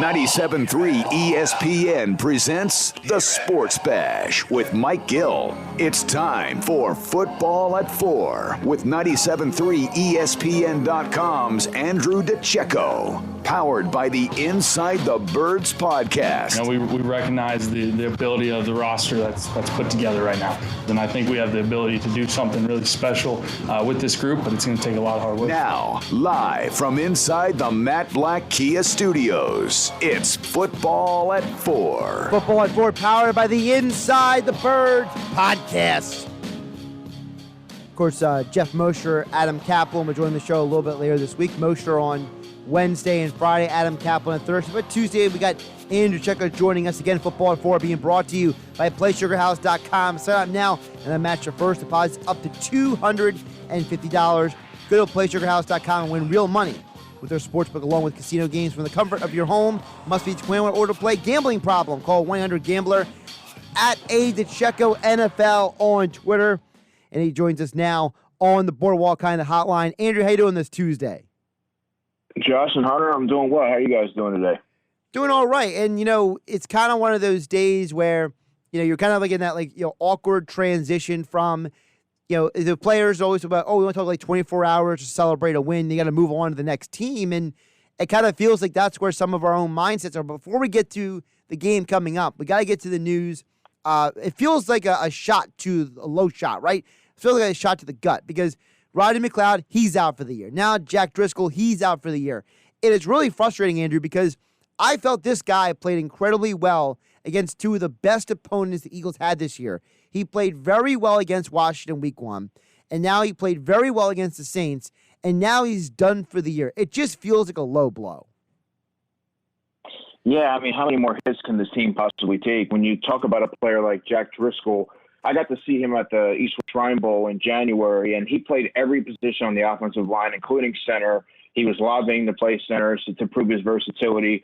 97.3 ESPN presents The Sports Bash with Mike Gill. It's time for Football at 4 with 97.3 ESPN.com's Andrew Dicecco. Powered by the Inside the Birds podcast. You know, we recognize the ability of the roster that's put together right now. And I think we have the ability to do something really special with this group, but it's going to take a lot of hard work. Now, live from inside the Matt Black Kia Studios, it's Football at 4. Football at 4, powered by the Inside the Birds podcast. Of course, Jeff Mosher, Adam Kaplan will join the show a little bit later this week. Mosher on Wednesday and Friday, Adam Kaplan on Thursday. But Tuesday, we got Andrew Dicecco joining us again. Football at 4 being brought to you by PlaySugarHouse.com. Sign up now and then match your first deposits up to $250. Go to PlaySugarHouse.com and win real money with their sportsbook along with casino games from the comfort of your home. Must be 21 or to play. Gambling problem? Call 1-800-GAMBLER at Dicecco NFL on Twitter. And he joins us now on the Boardwalk kind of hotline. Andrew, how you doing this Tuesday? Josh and Hunter, I'm doing well. How are you guys doing today? Doing all right. And, you know, it's kind of one of those days where, you know, you're kind of like in that, like, you know, awkward transition from, you know, the players always about, we want to talk like 24 hours to celebrate a win. You got to move on to the next team. And it kind of feels like that's where some of our own mindsets are. Before we get to the game coming up, we got to get to the news. It feels like a low shot, right? It feels like a shot to the gut because Rodney McLeod, he's out for the year. Now Jack Driscoll, he's out for the year. It is really frustrating, Andrew, because I felt this guy played incredibly well against two of the best opponents the Eagles had this year. He played very well against Washington week 1, and now he played very well against the Saints, and now he's done for the year. It just feels like a low blow. Yeah, I mean, how many more hits can this team possibly take? When you talk about a player like Jack Driscoll, I got to see him at the Eastwood Shrine Bowl in January, and he played every position on the offensive line, including center. He was lobbying to play center to prove his versatility.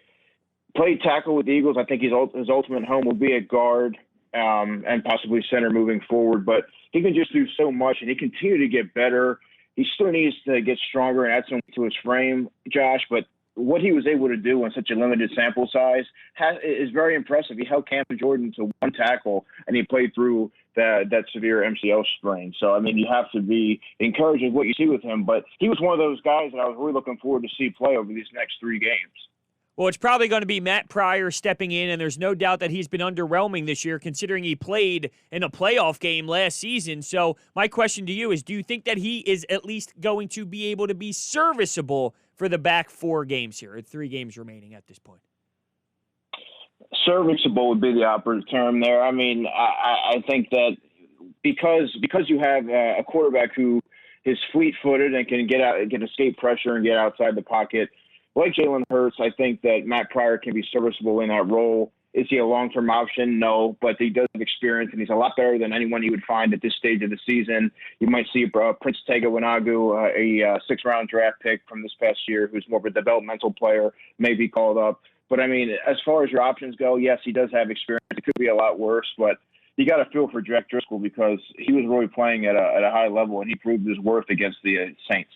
Played tackle with the Eagles. I think his ultimate home will be at guard and possibly center moving forward. But he can just do so much, and he continued to get better. He still needs to get stronger and add something to his frame, Josh, but what he was able to do in such a limited sample size is very impressive. He held Cam Jordan to one tackle, and he played through that severe MCL sprain. So, I mean, you have to be encouraged with what you see with him. But he was one of those guys that I was really looking forward to see play over these next 3 games. Well, it's probably going to be Matt Pryor stepping in, and there's no doubt that he's been underwhelming this year considering he played in a playoff game last season. So my question to you is, do you think that he is at least going to be able to be serviceable for the back 4 games here, or 3 games remaining at this point? Serviceable would be the operative term there. I mean, I think that because you have a quarterback who is fleet-footed and can escape pressure and get outside the pocket, like Jalen Hurts, I think that Matt Pryor can be serviceable in that role. Is he a long-term option? No, but he does have experience, and he's a lot better than anyone you would find at this stage of the season. You might see Prince Tega Wanagu, a 6th-round draft pick from this past year, who's more of a developmental player, may be called up. But, I mean, as far as your options go, yes, he does have experience. It could be a lot worse, but you got to feel for Jack Driscoll because he was really playing at a high level, and he proved his worth against the Saints.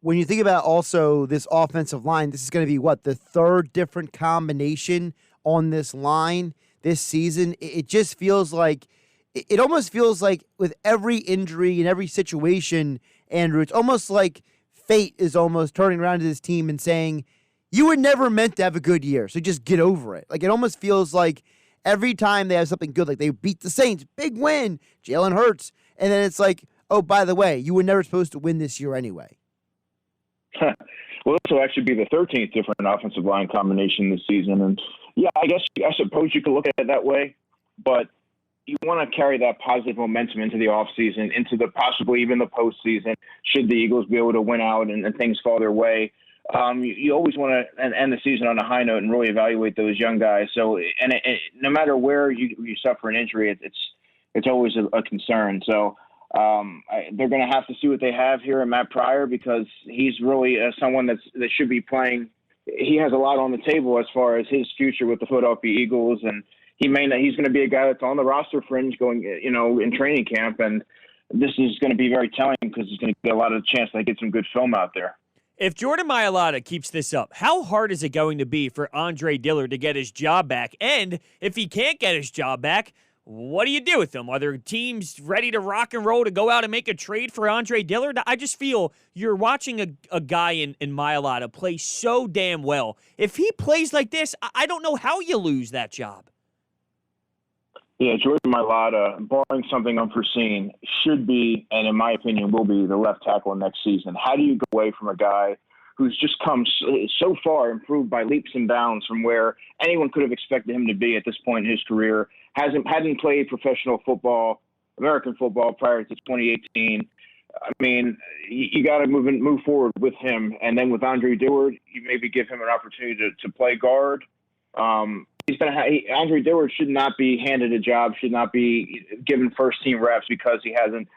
When you think about also this offensive line, this is going to be, the 3rd different combination on this line this season. It just feels like – it almost feels like with every injury and every situation, Andrew, it's almost like fate is almost turning around to this team and saying, you were never meant to have a good year, so just get over it. Like, it almost feels like every time they have something good, like they beat the Saints, big win, Jalen Hurts, and then it's like, oh, by the way, you were never supposed to win this year anyway. Well, this will actually be the 13th different offensive line combination this season. And, yeah, I suppose you could look at it that way. But you want to carry that positive momentum into the offseason, into the possibly even the postseason, should the Eagles be able to win out and things fall their way. You always want to end the season on a high note and really evaluate those young guys. So, and no matter where you suffer an injury, it's always a concern. So, they're going to have to see what they have here in Matt Pryor because he's really someone that should be playing. He has a lot on the table as far as his future with the Philadelphia Eagles, and he's going to be a guy that's on the roster fringe going, in training camp. And this is going to be very telling because he's going to get a lot of chance to get some good film out there. If Jordan Mailata keeps this up, how hard is it going to be for Andre Dillard to get his job back? And if he can't get his job back, what do you do with him? Are there teams ready to rock and roll to go out and make a trade for Andre Dillard? I just feel you're watching a guy in Mailata play so damn well. If he plays like this, I don't know how you lose that job. Yeah, Jordan Mailata, barring something unforeseen, should be, and in my opinion will be, the left tackle next season. How do you go away from a guy who's just come so far, improved by leaps and bounds from where anyone could have expected him to be at this point in his career, hadn't played professional football, American football, prior to 2018. I mean, you got to move forward with him. And then with Andre Dillard, you maybe give him an opportunity to play guard. Andre Dillard should not be handed a job, should not be given first team reps because he hasn't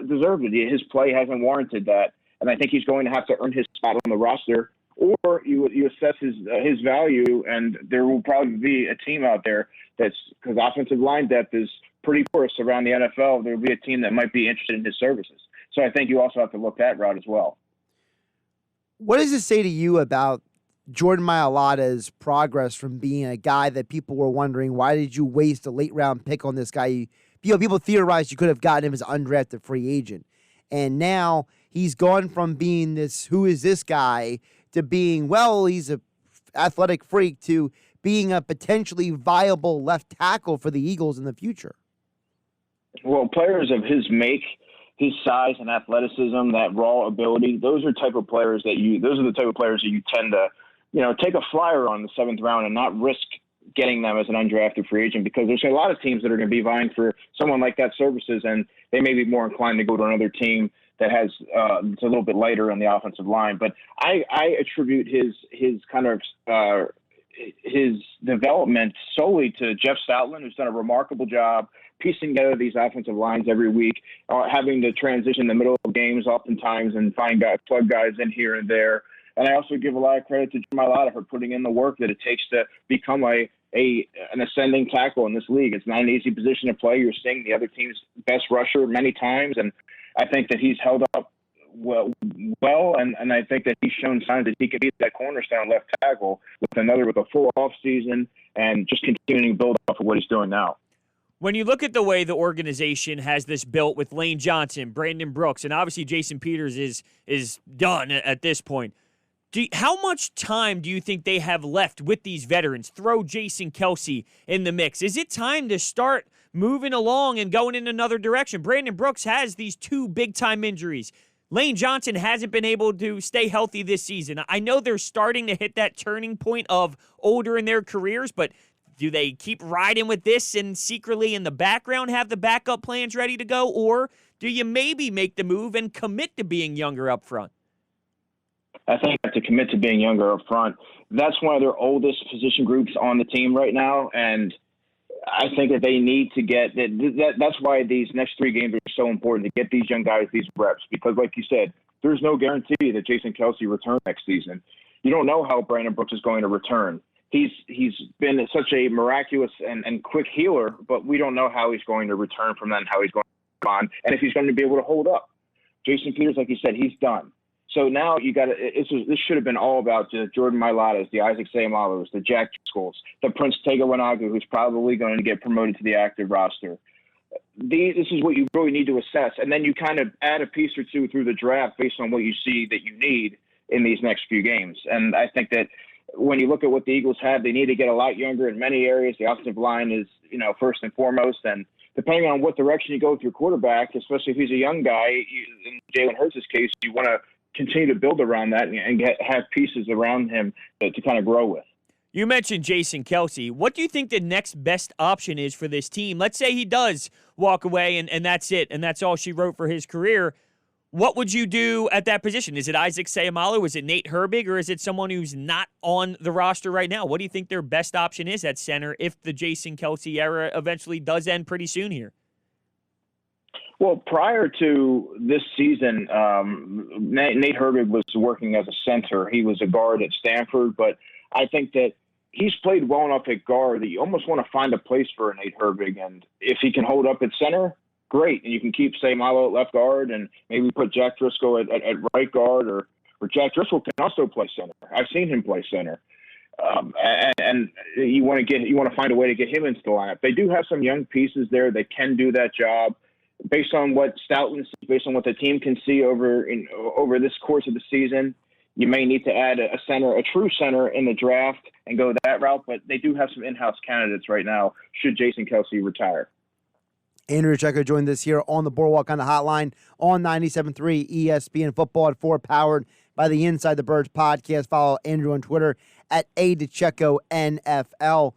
deserved it. His play hasn't warranted that, and I think he's going to have to earn his spot on the roster. Or you assess his value, and there will probably be a team out there that's, because offensive line depth is pretty porous around the NFL. There will be a team that might be interested in his services. So I think you also have to look that route as well. What does it say to you about Jordan Mailata's progress from being a guy that people were wondering, why did you waste a late-round pick on this guy? People theorized you could have gotten him as an undrafted free agent. And now he's gone from being this, who is this guy, to being, well, he's an athletic freak, to being a potentially viable left tackle for the Eagles in the future. Well, players of his make, his size and athleticism, that raw ability, those are the type of players that you tend to, take a flyer on the 7th round and not risk getting them as an undrafted free agent, because there's a lot of teams that are going to be vying for someone like that services, and they may be more inclined to go to another team that has it's a little bit lighter on the offensive line. But I attribute his kind of his development solely to Jeff Stoutland, who's done a remarkable job piecing together these offensive lines every week, having to transition in the middle of games oftentimes and plug guys in here and there. And I also give a lot of credit to Jordan Mailata for putting in the work that it takes to become an ascending tackle in this league. It's not an easy position to play. You're seeing the other team's best rusher many times, and I think that he's held up well, and I think that he's shown signs that he can be that cornerstone left tackle with a full off season and just continuing to build off of what he's doing now. When you look at the way the organization has this built with Lane Johnson, Brandon Brooks, and obviously Jason Peters is done at this point, how much time do you think they have left with these veterans? Throw Jason Kelce in the mix. Is it time to start moving along and going in another direction? Brandon Brooks has these 2 big-time injuries. Lane Johnson hasn't been able to stay healthy this season. I know they're starting to hit that turning point of older in their careers, but do they keep riding with this and secretly in the background have the backup plans ready to go? Or do you maybe make the move and commit to being younger up front? I think to commit to being younger up front. That's one of their oldest position groups on the team right now, and I think that they need to get that. That's why these next 3 games are so important, to get these young guys these reps, because, like you said, there's no guarantee that Jason Kelce returns next season. You don't know how Brandon Brooks is going to return. He's been such a miraculous and quick healer, but we don't know how he's going to return from that and how he's going to respond, and if he's going to be able to hold up. Jason Peters, like you said, he's done. So now you got to. This should have been all about the Jordan Mailatas, the Isaac Seumalo's, the Jack Driscolls, the Prince Tega Wanogho, who's probably going to get promoted to the active roster. This is what you really need to assess, and then you kind of add a piece or two through the draft based on what you see that you need in these next few games. And I think that when you look at what the Eagles have, they need to get a lot younger in many areas. The offensive line is, first and foremost, and depending on what direction you go with your quarterback, especially if he's a young guy, in Jalen Hurts' case, you want to continue to build around that and have pieces around him to kind of grow with. You mentioned Jason Kelce. What do you think the next best option is for this team? Let's say he does walk away and that's it, and that's all she wrote for his career. What would you do at that position? Is it Isaac Seumalo? Is it Nate Herbig? Or is it someone who's not on the roster right now? What do you think their best option is at center if the Jason Kelce era eventually does end pretty soon here? Well, prior to this season, Nate Herbig was working as a center. He was a guard at Stanford, but I think that he's played well enough at guard that you almost want to find a place for Nate Herbig. And if he can hold up at center, great. And you can keep Seumalo at left guard and maybe put Jack Driscoll at right guard or But Jack Driscoll can also play center. I've seen him play center. And you want to find a way to get him into the lineup. They do have some young pieces there that can do that job. Based on what Stoughton sees, based on what the team can see over this course of the season, you may need to add a true center in the draft and go that route. But they do have some in-house candidates right now should Jason Kelsey retire. Andrew Dicecco joined us here on the Boardwalk on the Hotline on 97.3 ESPN Football at 4, powered by the Inside the Birds podcast. Follow Andrew on Twitter at @Dicecco NFL.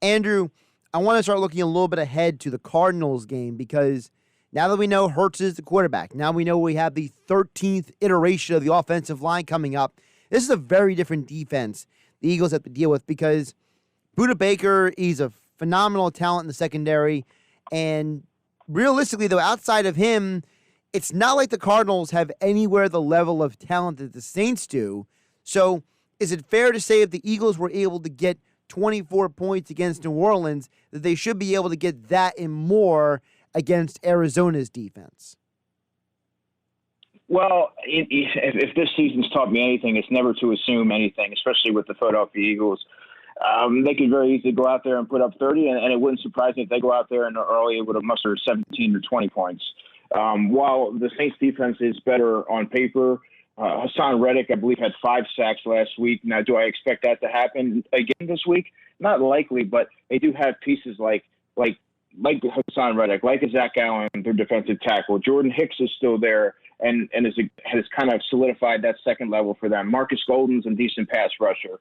Andrew, I want to start looking a little bit ahead to the Cardinals game because now that we know Hurts is the quarterback, now we know we have the 13th iteration of the offensive line coming up. This is a very different defense the Eagles have to deal with because Budda Baker, he's a phenomenal talent in the secondary. And realistically, though, outside of him, it's not like the Cardinals have anywhere the level of talent that the Saints do. So is it fair to say if the Eagles were able to get 24 points against New Orleans, that they should be able to get that and more against Arizona's defense? Well, if this season's taught me anything, it's never to assume anything, especially with the Philadelphia Eagles. They could very easily go out there and put up 30, and it wouldn't surprise me if they go out there and are able to muster 17 or 20 points. While the Saints defense is better on paper, Hassan Reddick, I believe, had 5 sacks last week. Now, do I expect that to happen again this week? Not likely, but they do have pieces like Hassan Reddick, like a Zach Allen, their defensive tackle. Jordan Hicks is still there and has kind of solidified that second level for them. Marcus Golden's a decent pass rusher.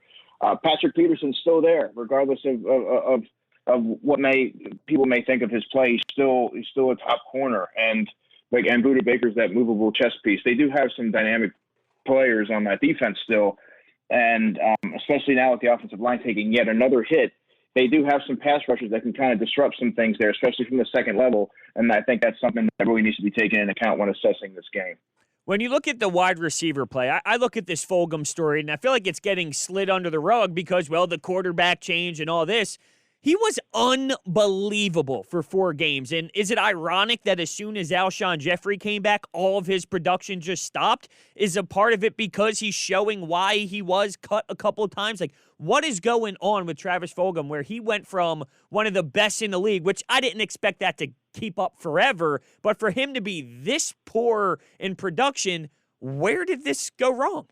Patrick Peterson's still there, regardless of what people may think of his play. He's still a top corner, and Budda Baker's that movable chess piece. They do have some dynamic players on that defense still, and especially now with the offensive line taking yet another hit, they do have some pass rushers that can kind of disrupt some things there, especially from the second level. And I think that's something that really needs to be taken into account when assessing this game. When you look at the wide receiver play, I look at this Fulgham story, and I feel like it's getting slid under the rug because, well, the quarterback change and all this. He was unbelievable for 4 games. And is it ironic that as soon as Alshon Jeffrey came back, all of his production just stopped? Is a part of it because he's showing why he was cut a couple of times? Like, what is going on with Travis Fulgham where he went from one of the best in the league, which I didn't expect that to keep up forever, but for him to be this poor in production, where did this go wrong?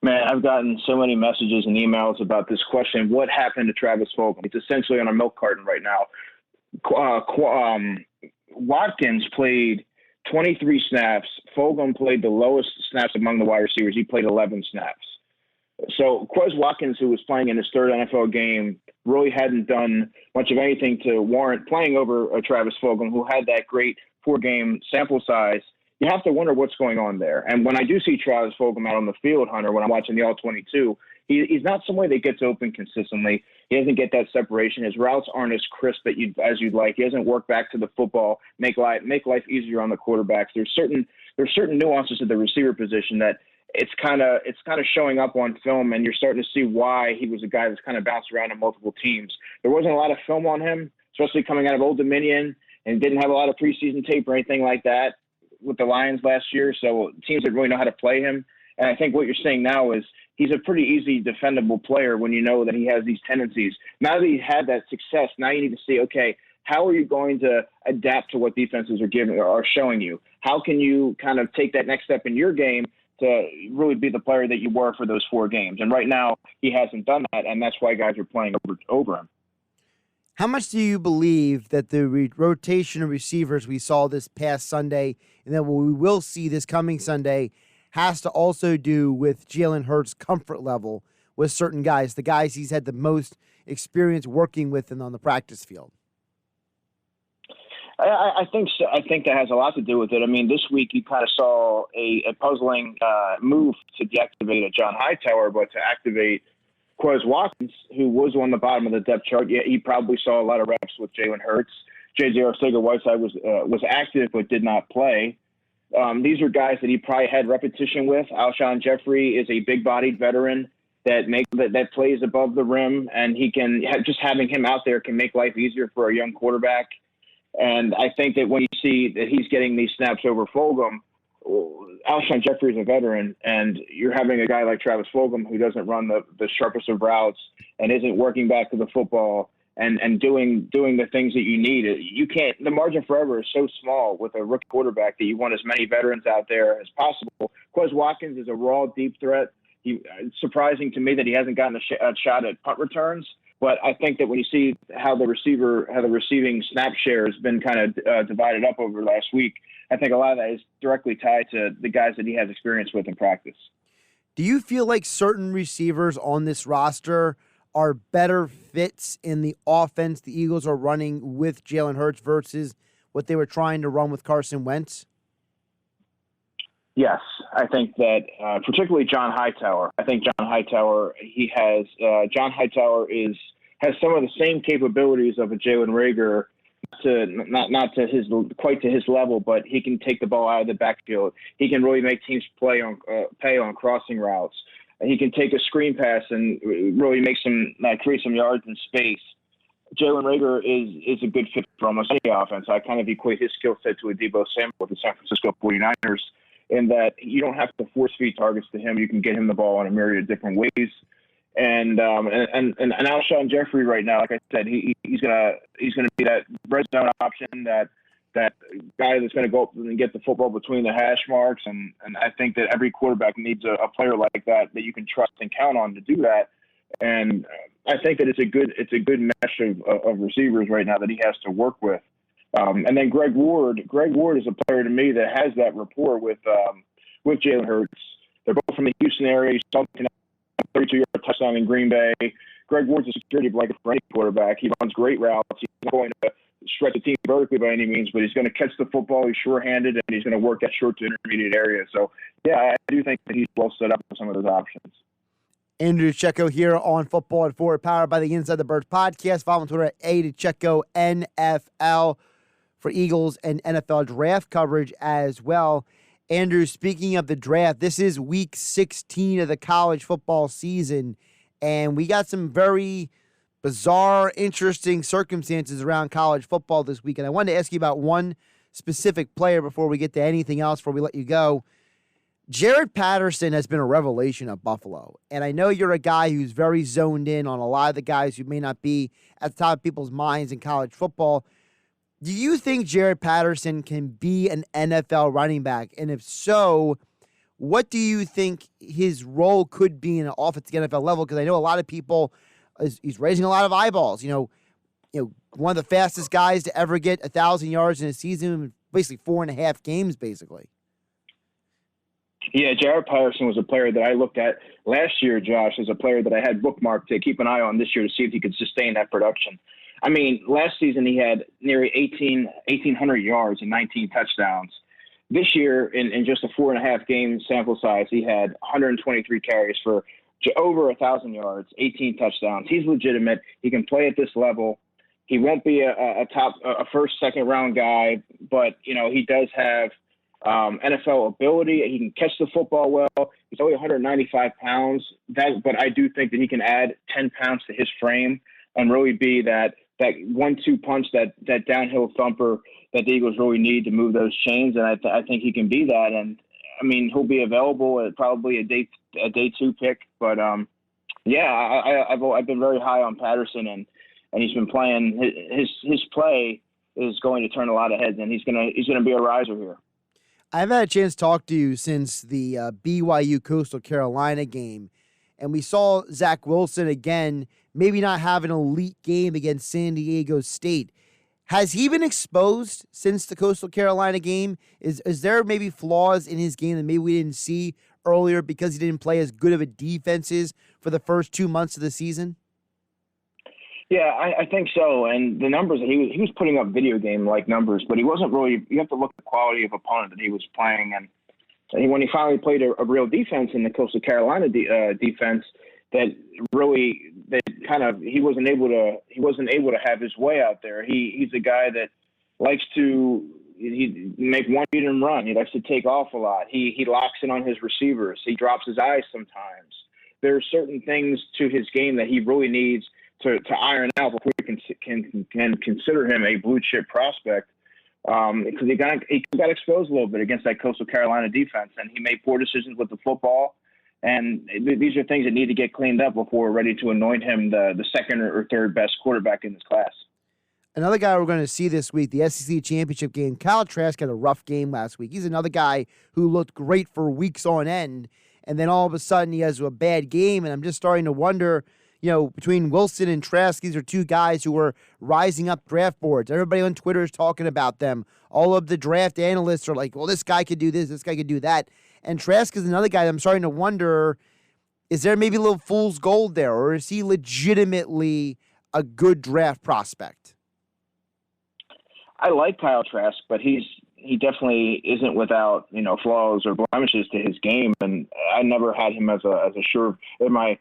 Man, I've gotten so many messages and emails about this question. What happened to Travis Fulgham? It's essentially on a milk carton right now. Watkins played 23 snaps. Fulgham played the lowest snaps among the wide receivers. He played 11 snaps. So Quez Watkins, who was playing in his 3rd NFL game, really hadn't done much of anything to warrant playing over Travis Fulgham, who had that great 4-game sample size. You have to wonder what's going on there. And when I do see Travis Fulgham out on the field, Hunter, when I'm watching the All-22, he's not somebody that gets open consistently. He doesn't get that separation. His routes aren't as crisp as you'd like. He doesn't work back to the football, make life easier on the quarterbacks. There's certain nuances to the receiver position that it's kind of showing up on film, and you're starting to see why he was a guy that's kind of bounced around in multiple teams. There wasn't a lot of film on him, especially coming out of Old Dominion, and didn't have a lot of preseason tape or anything like that with the Lions last year, so teams didn't really know how to play him. And I think what you're seeing now is he's a pretty easy defendable player when you know that he has these tendencies. Now that he's had that success, now you need to see, okay, how are you going to adapt to what defenses are showing you? How can you kind of take that next step in your game to really be the player that you were for those 4 games? And right now he hasn't done that, and that's why guys are playing over him. How much do you believe that the rotation of receivers we saw this past Sunday and that we will see this coming Sunday has to also do with Jalen Hurts' comfort level with certain guys, the guys he's had the most experience working with and on the practice field? I think so. I think that has a lot to do with it. I mean, this week you kind of saw a puzzling move to deactivate a John Hightower, but to activate Quez Watkins, who was on the bottom of the depth chart. Yeah, he probably saw a lot of reps with Jalen Hurts. J.J. Arcega-Whiteside was active but did not play. These are guys that he probably had repetition with. Alshon Jeffrey is a big-bodied veteran that plays above the rim, and he can just having him out there can make life easier for a young quarterback. And I think that when you see that he's getting these snaps over Fulgham, Alshon Jeffrey is a veteran, and you're having a guy like Travis Fulgham who doesn't run the sharpest of routes and isn't working back to the football and doing the things that you need. You can't. The margin for error is so small with a rookie quarterback that you want as many veterans out there as possible. Quez Watkins is a raw deep threat. It's surprising to me that he hasn't gotten a shot at punt returns. But I think that when you see how the receiving snap share has been kind of divided up over last week, I think a lot of that is directly tied to the guys that he has experience with in practice. Do you feel like certain receivers on this roster are better fits in the offense the Eagles are running with Jalen Hurts versus what they were trying to run with Carson Wentz? Yes, I think that particularly John Hightower. I think John Hightower has some of the same capabilities of a Jalen Reagor, not to his level, but he can take the ball out of the backfield. He can really make teams pay on crossing routes. He can take a screen pass and really create some yards in space. Jalen Reagor is a good fit for almost any offense. I kind of equate his skill set to a Deebo Samuel with the San Francisco 49ers. In that you don't have to force feed targets to him. You can get him the ball in a myriad of different ways. And Alshon Jeffrey right now, like I said, he's gonna be that red zone option, that guy that's gonna go up and get the football between the hash marks. And I think that every quarterback needs a player like that you can trust and count on to do that. And I think that it's a good mesh of receivers right now that he has to work with. And then Greg Ward is a player to me that has that rapport with Jalen Hurts. They're both from the Houston area. He's talking 32-yard touchdown in Green Bay. Greg Ward's a security blanket for any quarterback. He runs great routes. He's not going to stretch the team vertically by any means, but he's going to catch the football. He's sure-handed, and he's going to work that short to intermediate area. So, yeah, I do think that he's well set up for some of those options. Andrew Dicecco here on Football at 4, powered by the Inside the Birds podcast. Follow on Twitter at @Dicecco NFL for Eagles and NFL draft coverage as well. Andrew, speaking of the draft, this is week 16 of the college football season, and we got some very bizarre, interesting circumstances around college football this week. And I wanted to ask you about one specific player before we get to anything else before we let you go. Jared Patterson has been a revelation at Buffalo, and I know you're a guy who's very zoned in on a lot of the guys who may not be at the top of people's minds in college football. Do you think Jared Patterson can be an NFL running back? And if so, what do you think his role could be in an offense at the NFL level? Because I know a lot of people, he's raising a lot of eyeballs. You know, one of the fastest guys to ever get 1,000 yards in a season, basically 4.5 games, basically. Yeah, Jared Patterson was a player that I looked at last year, Josh, as a player that I had bookmarked to keep an eye on this year to see if he could sustain that production. I mean, last season he had nearly 1,800 yards and 19 touchdowns. This year, in just a 4.5 game sample size, he had 123 carries for over 1,000 yards, 18 touchdowns. He's legitimate. He can play at this level. He won't be a first, second round guy, but he does have NFL ability. He can catch the football well. He's only 195 pounds. But I do think that he can add 10 pounds to his frame and really be that 1-2 punch, that downhill thumper that the Eagles really need to move those chains. And I think he can be that. And I mean, he'll be available at probably a day 2 pick. But I've been very high on Patterson, and he's been playing. His play is going to turn a lot of heads, and he's gonna be a riser here. I've had a chance to talk to you since the BYU Coastal Carolina game, and we saw Zach Wilson again, maybe not have an elite game against San Diego State. Has he been exposed since the Coastal Carolina game? Is there maybe flaws in his game that maybe we didn't see earlier because he didn't play as good of a defenses for the first 2 months of the season? Yeah, I think so. And the numbers, he was putting up video game-like numbers, but he wasn't really – you have to look at the quality of opponent that he was playing. And when he finally played a real defense in the Coastal Carolina defense, he wasn't able to have his way out there. He's a guy that likes to make one read and run. He likes to take off a lot. He locks in on his receivers. He drops his eyes sometimes. There are certain things to his game that he really needs to iron out before we can consider him a blue chip prospect. because he got exposed a little bit against that Coastal Carolina defense, and he made poor decisions with the football. And these are things that need to get cleaned up before we're ready to anoint him the second or third best quarterback in this class. Another guy we're going to see this week, the SEC championship game. Kyle Trask had a rough game last week. He's another guy who looked great for weeks on end, and then all of a sudden he has a bad game, and I'm just starting to wonder, between Wilson and Trask, these are two guys who are rising up draft boards. Everybody on Twitter is talking about them. All of the draft analysts are like, well, this guy could do this guy could do that. And Trask is another guy that I'm starting to wonder, is there maybe a little fool's gold there, or is he legitimately a good draft prospect? I like Kyle Trask, but he definitely isn't without flaws or blemishes to his game, and I never had him as a sure in my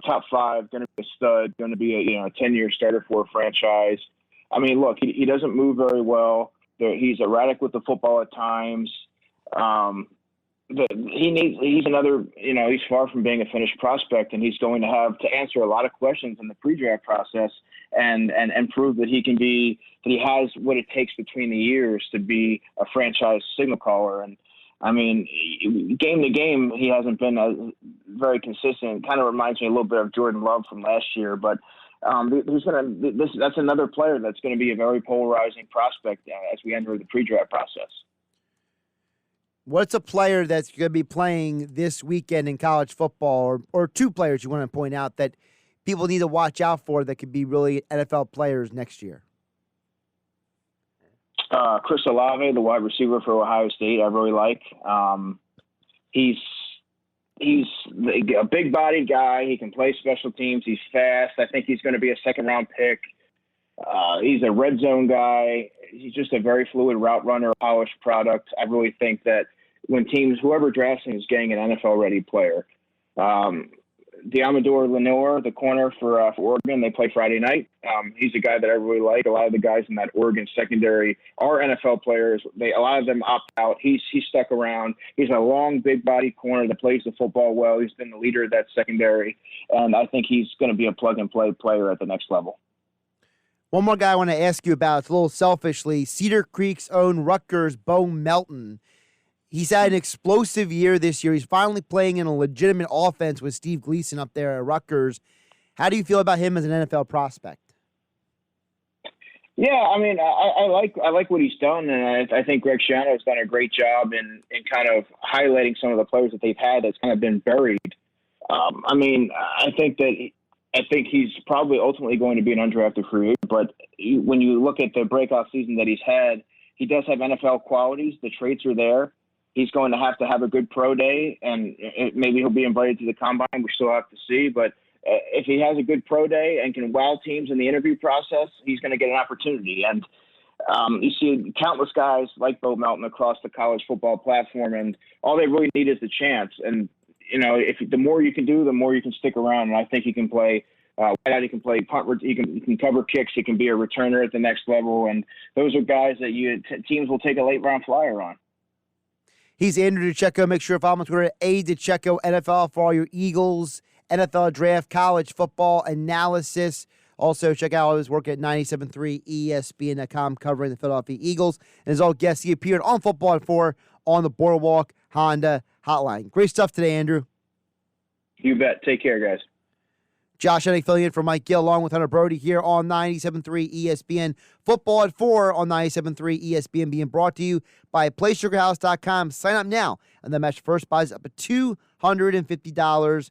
top five, going to be a stud, going to be a 10-year starter for a franchise. I mean, look, he doesn't move very well. He's erratic with the football at times. He's another, he's far from being a finished prospect, and he's going to have to answer a lot of questions in the pre-draft process and prove that he has what it takes between the years to be a franchise signal caller. And I mean, game to game, he hasn't been very consistent. It kind of reminds me a little bit of Jordan Love from last year, but that's another player that's going to be a very polarizing prospect as we enter the pre-draft process. What's a player that's going to be playing this weekend in college football, or two players you want to point out that people need to watch out for that could be really NFL players next year? Chris Olave, the wide receiver for Ohio State, I really like. He's a big-bodied guy. He can play special teams. He's fast. I think he's going to be a second-round pick. He's a red zone guy. He's just a very fluid route runner, polished product. I really think that when whoever drafts him is getting an NFL-ready player. Diamador Lenore, the corner for Oregon, they play Friday night. He's a guy that I really like. A lot of the guys in that Oregon secondary are NFL players. A lot of them opt out. He's stuck around. He's a long, big-bodied corner that plays the football well. He's been the leader of that secondary, and I think he's going to be a plug-and-play player at the next level. One more guy I want to ask you about, it's a little selfishly, Cedar Creek's own Rutgers, Bo Melton. He's had an explosive year this year. He's finally playing in a legitimate offense with Steve Gleason up there at Rutgers. How do you feel about him as an NFL prospect? Yeah, I mean, I like what he's done, and I think Greg Schiano has done a great job in kind of highlighting some of the players that they've had that's kind of been buried. I think he's probably ultimately going to be an undrafted free agent, but when you look at the breakout season that he's had, he does have NFL qualities. The traits are there. He's going to have a good pro day, and maybe he'll be invited to the combine. We still have to see, but if he has a good pro day and can wow teams in the interview process, he's going to get an opportunity. And you see countless guys like Bo Melton across the college football platform, and all they really need is the chance. And if the more you can do, the more you can stick around. And I think he can play wideout, he can play punt, he can cover kicks, he can be a returner at the next level. And those are guys that teams will take a late round flyer on. He's Andrew Dicecco. Make sure to follow him on Twitter at @Dicecco NFL for all your Eagles, NFL draft, college football analysis. Also, check out all his work at 97.3 ESPN.com covering the Philadelphia Eagles. And as all guests, he appeared on Football at 4 on the Boardwalk Honda Hotline. Great stuff today, Andrew. You bet. Take care, guys. Josh Hennick filling in for Mike Gill along with Hunter Brody here on 97.3 ESPN. Football at 4 on 97.3 ESPN being brought to you by PlaySugarHouse.com. Sign up now and then match first buys up to $250.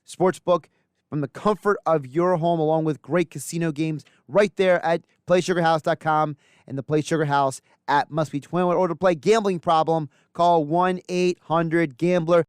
Sportsbook from the comfort of your home along with great casino games right there at PlaySugarHouse.com and the Play Sugar House app. Must be 21 or to play. Gambling problem? Call 1-800-GAMBLER.